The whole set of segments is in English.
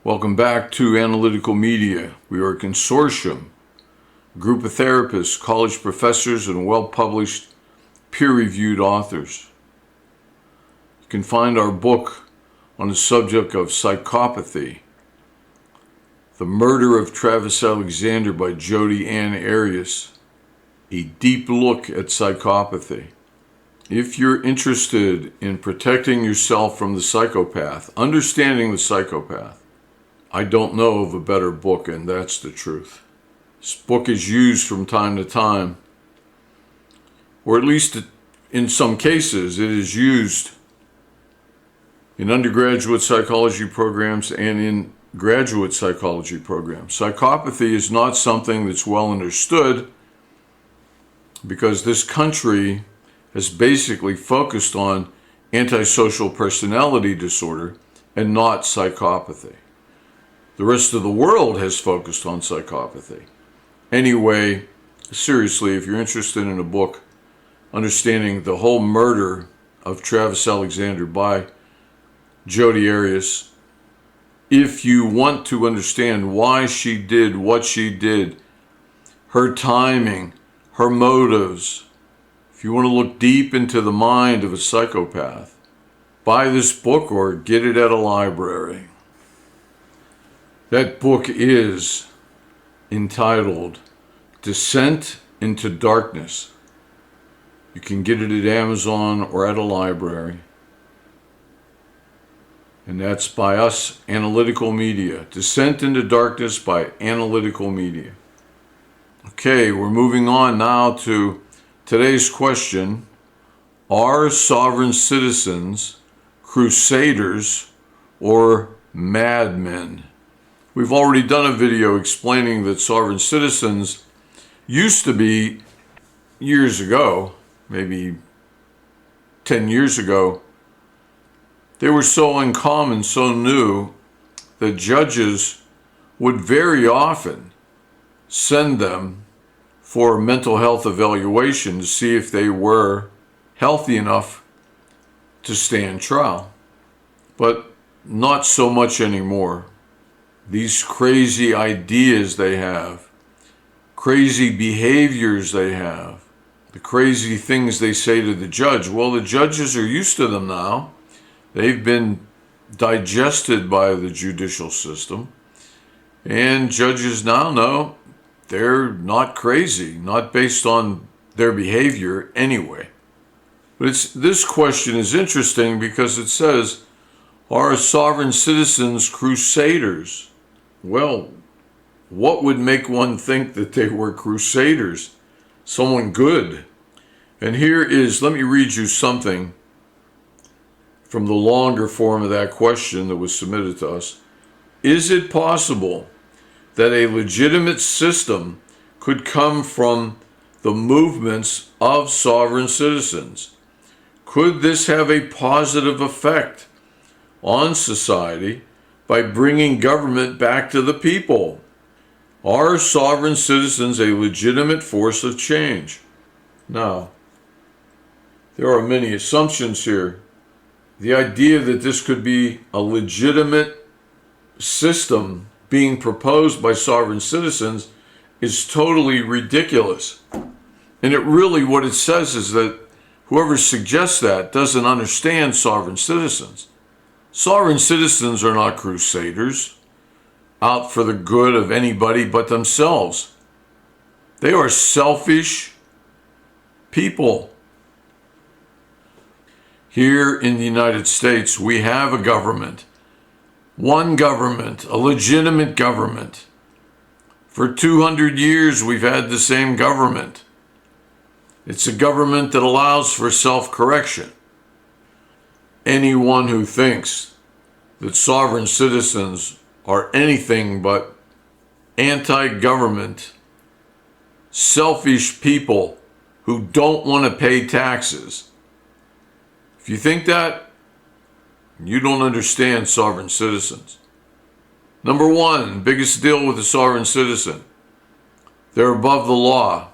Welcome back to Analytical Media. We are a consortium, a group of therapists, college professors, and well-published, peer-reviewed authors. You can find our book on the subject of psychopathy, The Murder of Travis Alexander by Jodi Ann Arias, a deep look at psychopathy. If you're interested in protecting yourself from the psychopath, understanding the psychopath, I don't know of a better book, and that's the truth. This book is used from time to time, or at least in some cases, it is used in undergraduate psychology programs and in graduate psychology programs. Psychopathy is not something that's well understood because this country has basically focused on antisocial personality disorder and not psychopathy. The rest of the world has focused on psychopathy. Anyway, seriously, if you're interested in a book understanding the whole murder of Travis Alexander by Jodi Arias, if you want to understand why she did what she did, her timing, her motives, if you want to look deep into the mind of a psychopath, buy this book or get it at a library. That book is entitled Descent into Darkness. You can get it at Amazon or at a library. And that's by us, Analytical Media. Descent into Darkness by Analytical Media. Okay, we're moving on now to today's question. Are sovereign citizens crusaders or madmen? We've already done a video explaining that sovereign citizens used to be, years ago, maybe 10 years ago, they were so uncommon, so new, that judges would very often send them for a mental health evaluation to see if they were healthy enough to stand trial. But not so much anymore. These crazy ideas they have, crazy behaviors they have, the crazy things they say to the judge. Well, the judges are used to them now. They've been digested by the judicial system. And judges now know they're not crazy, not based on their behavior anyway. But this question is interesting because it says, are sovereign citizens crusaders? Well, what would make one think that they were crusaders? Someone good. And here is, let me read you something from the longer form of that question that was submitted to us. Is it possible that a legitimate system could come from the movements of sovereign citizens? Could this have a positive effect on society by bringing government back to the people? Are sovereign citizens a legitimate force of change? Now, there are many assumptions here. The idea that this could be a legitimate system being proposed by sovereign citizens is totally ridiculous. And what it says is that whoever suggests that doesn't understand sovereign citizens. Sovereign citizens are not crusaders out for the good of anybody but themselves. They are selfish people. Here in the United States, we have a government. One government, a legitimate government. For 200 years, we've had the same government. It's a government that allows for self-correction. Anyone who thinks that sovereign citizens are anything but anti-government, selfish people who don't want to pay taxes, if you think that, you don't understand sovereign citizens. Number one, biggest deal with a sovereign citizen. They're above the law.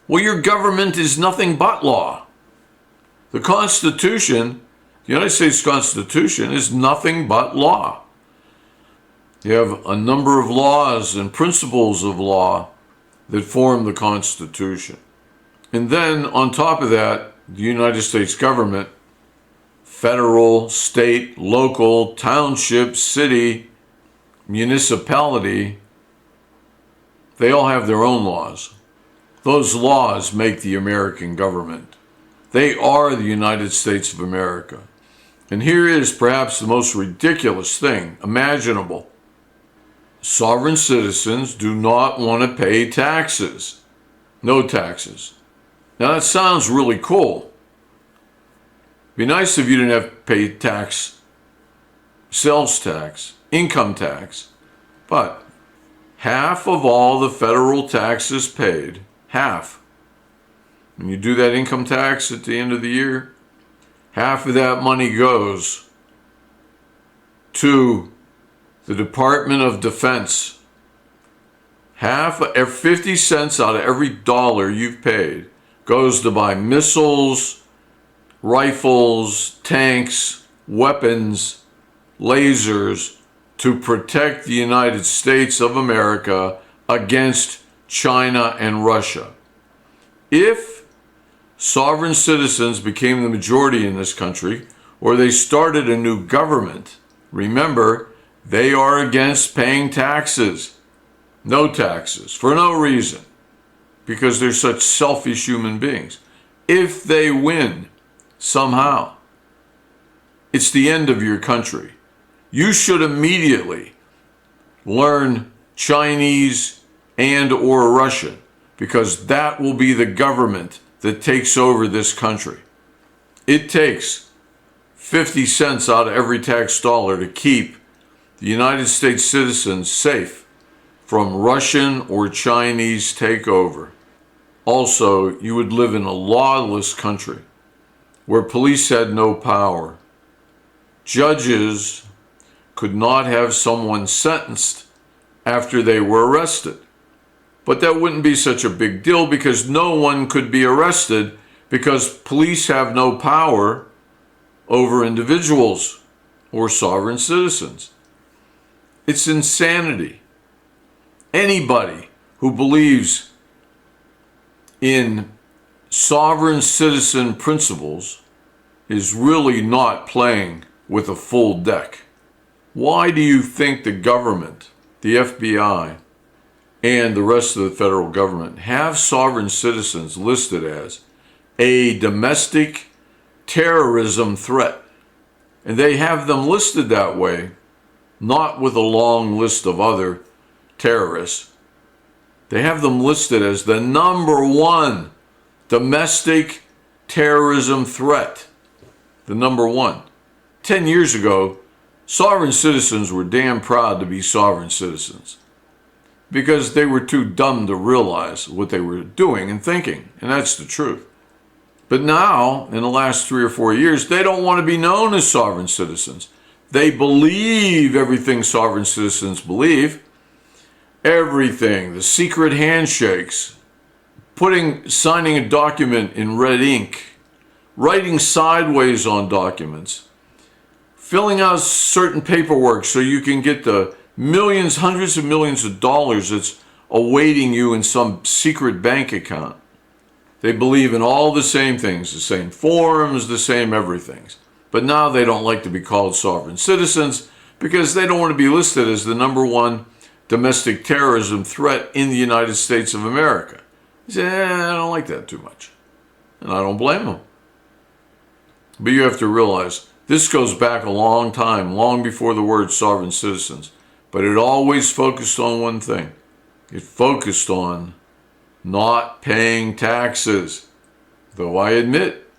Well, your government is nothing but law. The Constitution, the United States Constitution, is nothing but law. You have a number of laws and principles of law that form the Constitution. And then on top of that, the United States government, federal, state, local, township, city, municipality, they all have their own laws. Those laws make the American government. They are the United States of America. And here is perhaps the most ridiculous thing imaginable. Sovereign citizens do not want to pay taxes. No taxes. Now that sounds really cool. It'd be nice if you didn't have to pay tax, sales tax, income tax. But half of all the federal taxes paid, half. When you do that income tax at the end of the year, half of that money goes to the Department of Defense. 50 cents out of every dollar you've paid goes to buy missiles, rifles, tanks, weapons, lasers to protect the United States of America against China and Russia. If sovereign citizens became the majority in this country, or they started a new government, remember, they are against paying taxes. No taxes, for no reason, because they're such selfish human beings. If they win, somehow, it's the end of your country. You should immediately learn Chinese and or Russian, because that will be the government that takes over this country. It takes 50 cents out of every tax dollar to keep the United States citizens safe from Russian or Chinese takeover. Also, you would live in a lawless country where police had no power. Judges could not have someone sentenced after they were arrested. But that wouldn't be such a big deal because no one could be arrested because police have no power over individuals or sovereign citizens. It's insanity. Anybody who believes in sovereign citizen principles is really not playing with a full deck. Why do you think the government, the FBI, and the rest of the federal government have sovereign citizens listed as a domestic terrorism threat? And they have them listed that way, not with a long list of other terrorists. They have them listed as the number one domestic terrorism threat. The number one. 10 years ago, sovereign citizens were damn proud to be sovereign citizens because they were too dumb to realize what they were doing and thinking, and that's the truth. But now, in the last 3 or 4 years, they don't want to be known as sovereign citizens. They believe everything sovereign citizens believe. Everything, the secret handshakes, signing a document in red ink, writing sideways on documents, filling out certain paperwork so you can get the millions, hundreds of millions of dollars that's awaiting you in some secret bank account. They believe in all the same things, the same forms, the same everythings. But now they don't like to be called sovereign citizens because they don't want to be listed as the number one domestic terrorism threat in the United States of America. They say, I don't like that too much. And I don't blame them. But you have to realize, this goes back a long time, long before the word sovereign citizens. But it always focused on one thing. It focused on not paying taxes. Though I admit,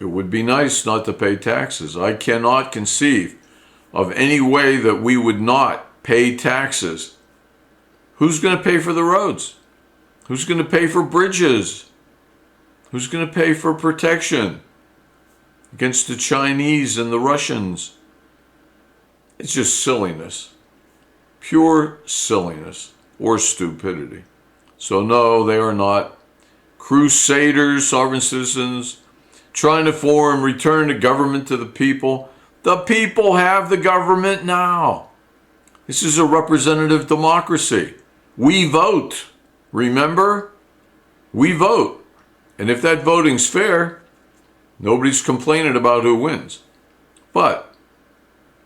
it would be nice not to pay taxes. I cannot conceive of any way that we would not pay taxes. Who's going to pay for the roads? Who's going to pay for bridges? Who's going to pay for protection against the Chinese and the Russians? It's just silliness. Pure silliness or stupidity. So no, they are not crusaders, sovereign citizens, trying to return the government to the people. The people have the government now. This is a representative democracy. We vote. Remember? We vote. And if that voting's fair, nobody's complaining about who wins. But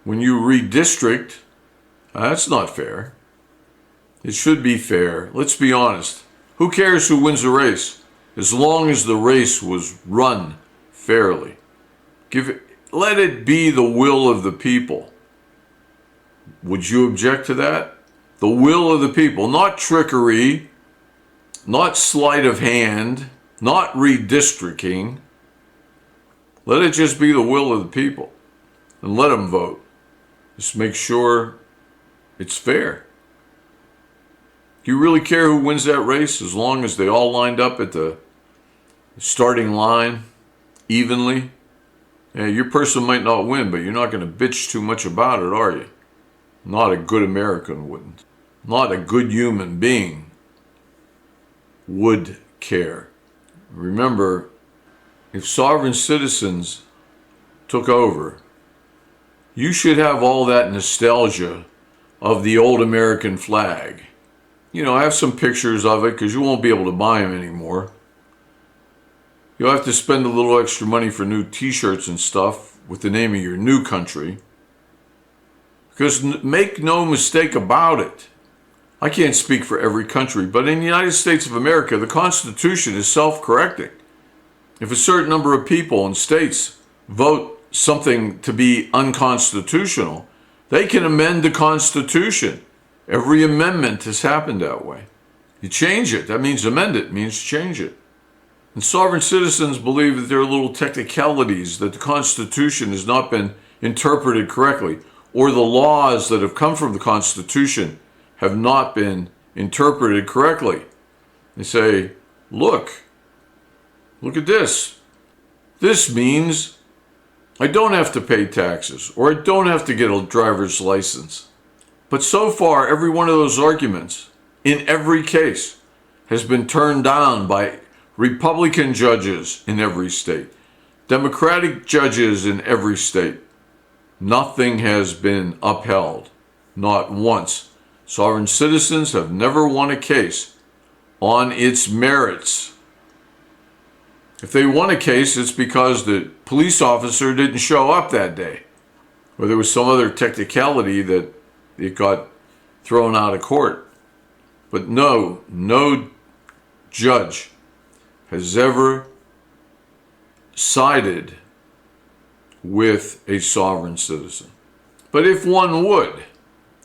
when you redistrict, that's not fair. It should be fair. Let's be honest. Who cares who wins the race? As long as the race was run fairly. Let it be the will of the people. Would you object to that? The will of the people, not trickery, not sleight of hand, not redistricting. Let it just be the will of the people and let them vote. Just make sure it's fair. Do you really care who wins that race as long as they all lined up at the starting line evenly? Yeah, your person might not win, but you're not going to bitch too much about it, are you? Not a good American wouldn't. Not a good human being would care. Remember, if sovereign citizens took over, you should have all that nostalgia of the old American flag. You know, have some pictures of it because you won't be able to buy them anymore. You'll have to spend a little extra money for new t-shirts and stuff with the name of your new country. Because make no mistake about it, I can't speak for every country, but in the United States of America, the Constitution is self-correcting. If a certain number of people in states vote something to be unconstitutional, they can amend the Constitution. Every amendment has happened that way. You change it, that means amend it, means change it. And sovereign citizens believe that there are little technicalities, that the Constitution has not been interpreted correctly, or the laws that have come from the Constitution have not been interpreted correctly. They say, look at this. This means I don't have to pay taxes, or I don't have to get a driver's license. But so far, every one of those arguments, in every case, has been turned down by Republican judges in every state, Democratic judges in every state. Nothing has been upheld, not once. Sovereign citizens have never won a case on its merits. If they won a case, it's because the police officer didn't show up that day, or there was some other technicality that it got thrown out of court. But no judge has ever sided with a sovereign citizen. But if one would,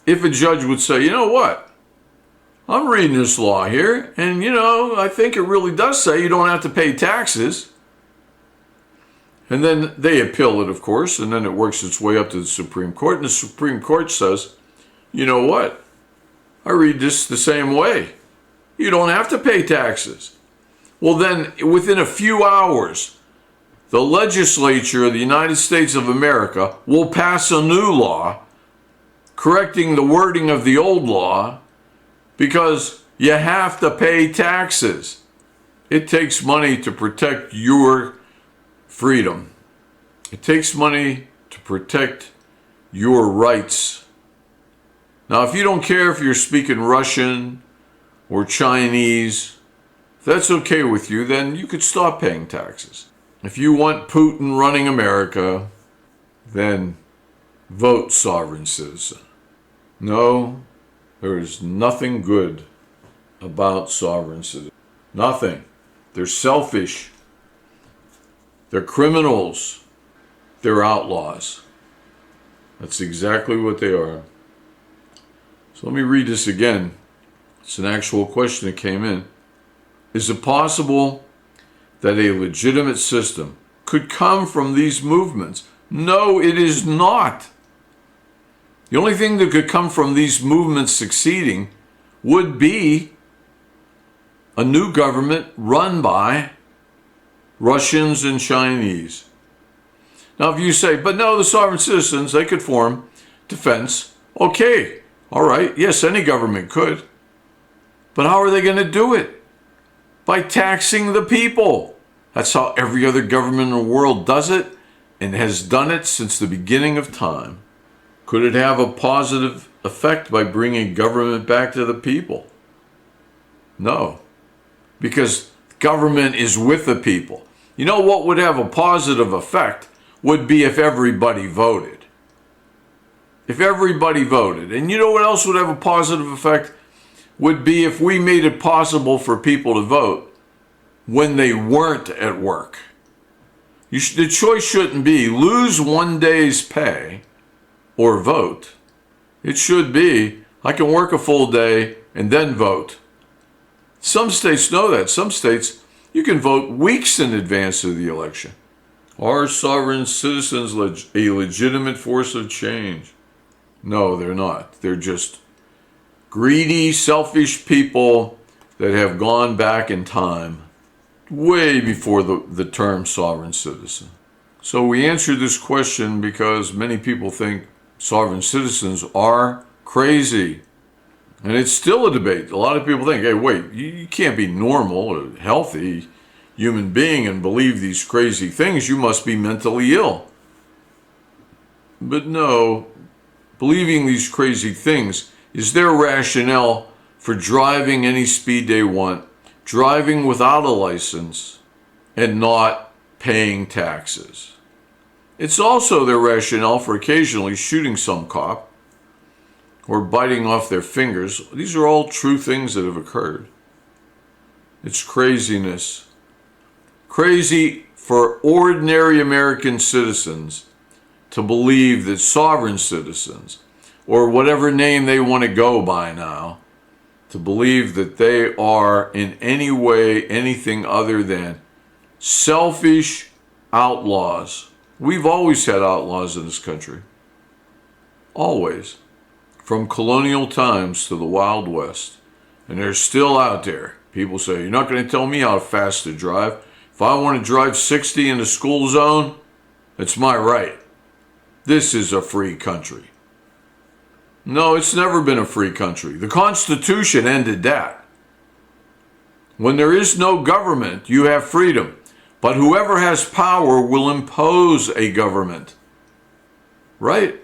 if a judge would say, you know what, I'm reading this law here, and I think it really does say you don't have to pay taxes. And then they appeal it, of course, and then it works its way up to the Supreme Court, and the Supreme Court says, you know what, I read this the same way. You don't have to pay taxes. Well, then, within a few hours, the legislature of the United States of America will pass a new law correcting the wording of the old law because you have to pay taxes. It takes money to protect your freedom. It takes money to protect your rights. Now, if you don't care if you're speaking Russian or Chinese, if that's okay with you, then you could stop paying taxes. If you want Putin running America, then vote sovereign citizen. No, there is nothing good about sovereign citizens. Nothing. They're selfish. They're criminals. They're outlaws. That's exactly what they are. So let me read this again. It's an actual question that came in. Is it possible that a legitimate system could come from these movements? No, it is not. The only thing that could come from these movements succeeding would be a new government run by Russians and Chinese. Now, if you say, but no, the sovereign citizens, they could form defense. Okay, all right, yes, any government could. But how are they going to do it? By taxing the people. That's how every other government in the world does it and has done it since the beginning of time. Could it have a positive effect by bringing government back to the people? No, because government is with the people. You know what would have a positive effect would be if everybody voted. If everybody voted. And you know what else would have a positive effect? Would be if we made it possible for people to vote when they weren't at work. The choice shouldn't be lose one day's pay or vote. It should be I can work a full day and then vote. Some states know that. Some states you can vote weeks in advance of the election. Are sovereign citizens a legitimate force of change? No, they're not. They're just greedy, selfish people that have gone back in time way before the term sovereign citizen. So we answered this question because many people think sovereign citizens are crazy. And it's still a debate. A lot of people think, hey, wait, you can't be normal or healthy human being and believe these crazy things. You must be mentally ill. But no, believing these crazy things is their rationale for driving any speed they want, driving without a license, and not paying taxes. It's also their rationale for occasionally shooting some cop or biting off their fingers. These are all true things that have occurred. It's craziness. Crazy for ordinary American citizens to believe that sovereign citizens, or whatever name they want to go by now, to believe that they are in any way anything other than selfish outlaws. We've always had outlaws in this country. Always. From colonial times to the Wild West. And they're still out there. People say, you're not going to tell me how fast to drive. If I want to drive 60 in the school zone, it's my right. This is a free country. No, it's never been a free country. The Constitution ended that. When there is no government, you have freedom. But whoever has power will impose a government. Right?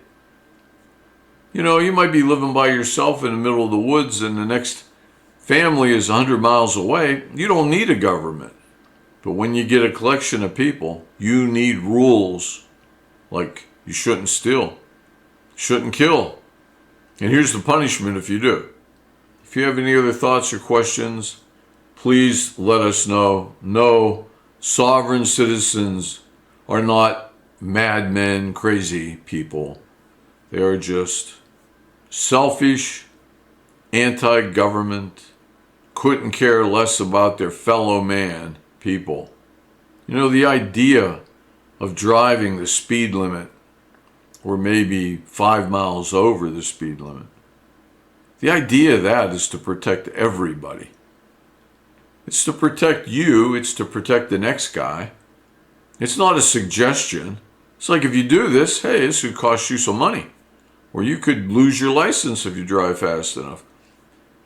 You know, you might be living by yourself in the middle of the woods and the next family is 100 miles away. You don't need a government. But when you get a collection of people, you need rules. Like you shouldn't steal, shouldn't kill. And here's the punishment if you do. If you have any other thoughts or questions, please let us know. No, sovereign citizens are not madmen, crazy people. They are just selfish, anti-government, couldn't care less about their fellow man people. You know, the idea of driving the speed limit or maybe 5 miles over the speed limit, the idea of that is to protect everybody. It's to protect you. It's to protect the next guy. It's not a suggestion. It's like if you do this, hey, this could cost you some money. Or you could lose your license if you drive fast enough.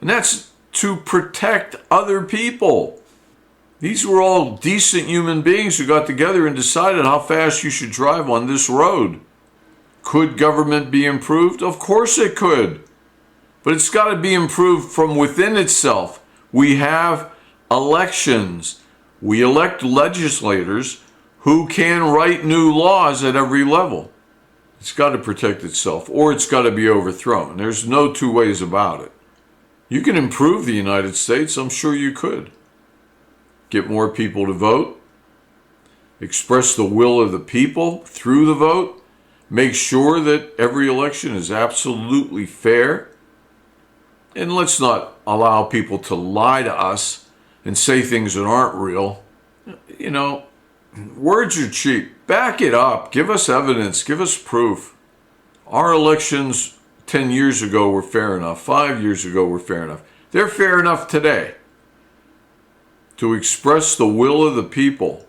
And that's to protect other people. These were all decent human beings who got together and decided how fast you should drive on this road. Could government be improved? Of course it could. But it's got to be improved from within itself. We have elections. We elect legislators who can write new laws at every level. It's got to protect itself, or it's got to be overthrown. There's no two ways about it. You can improve the United States. I'm sure you could. Get more people to vote. Express the will of the people through the vote. Make sure that every election is absolutely fair. And let's not allow people to lie to us and say things that aren't real. You know, words are cheap. Back it up. Give us evidence. Give us proof. Our elections 10 years ago were fair enough. 5 years ago were fair enough. They're fair enough today to express the will of the people.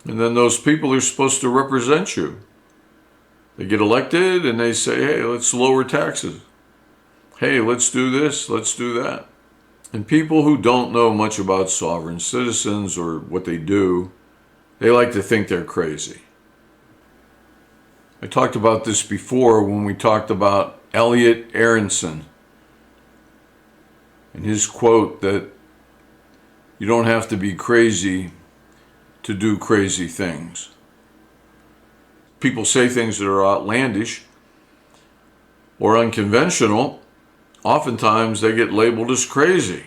And then those people are supposed to represent you. They get elected and they say, hey, let's lower taxes. Hey, let's do this, let's do that. And people who don't know much about sovereign citizens or what they do, they like to think they're crazy. I talked about this before when we talked about Elliot Aronson and his quote that you don't have to be crazy to do crazy things. People say things that are outlandish or unconventional. Oftentimes they get labeled as crazy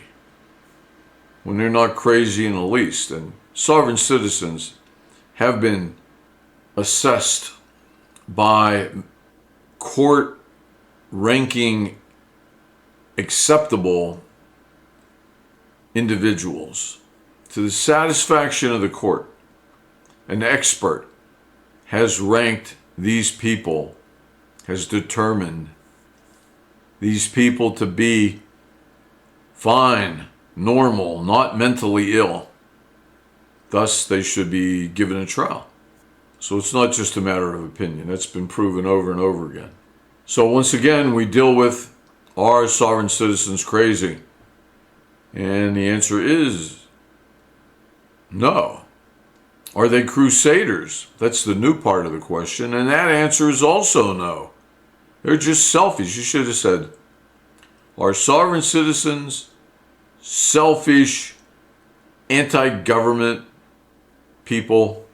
when they're not crazy in the least. And sovereign citizens have been assessed by court ranking acceptable individuals to the satisfaction of the court. An expert has ranked these people, has determined these people to be fine, normal, not mentally ill. Thus, they should be given a trial. So it's not just a matter of opinion. That's been proven over and over again. So once again, we deal with, are sovereign citizens crazy? And the answer is no. Are they crusaders? That's the new part of the question. And that answer is also no. They're just selfish. You should have said, are sovereign citizens selfish, anti-government people?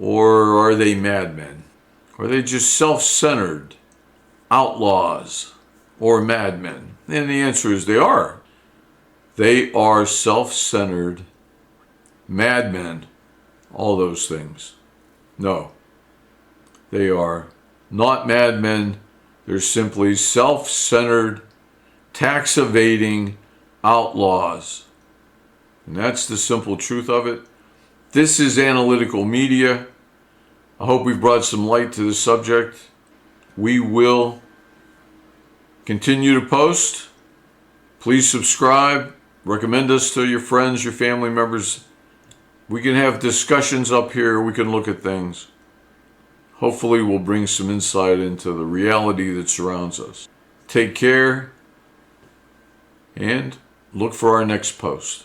Or are they madmen? Are they just self-centered outlaws or madmen? And the answer is they are. They are self-centered madmen. All those things. No. They are not madmen. They're simply self-centered, tax-evading outlaws. And that's the simple truth of it. This is analytical media. I hope we've brought some light to the subject. We will continue to post. Please subscribe. Recommend us to your friends, your family members. We can have discussions up here. We can look at things. Hopefully we'll bring some insight into the reality that surrounds us. Take care and look for our next post.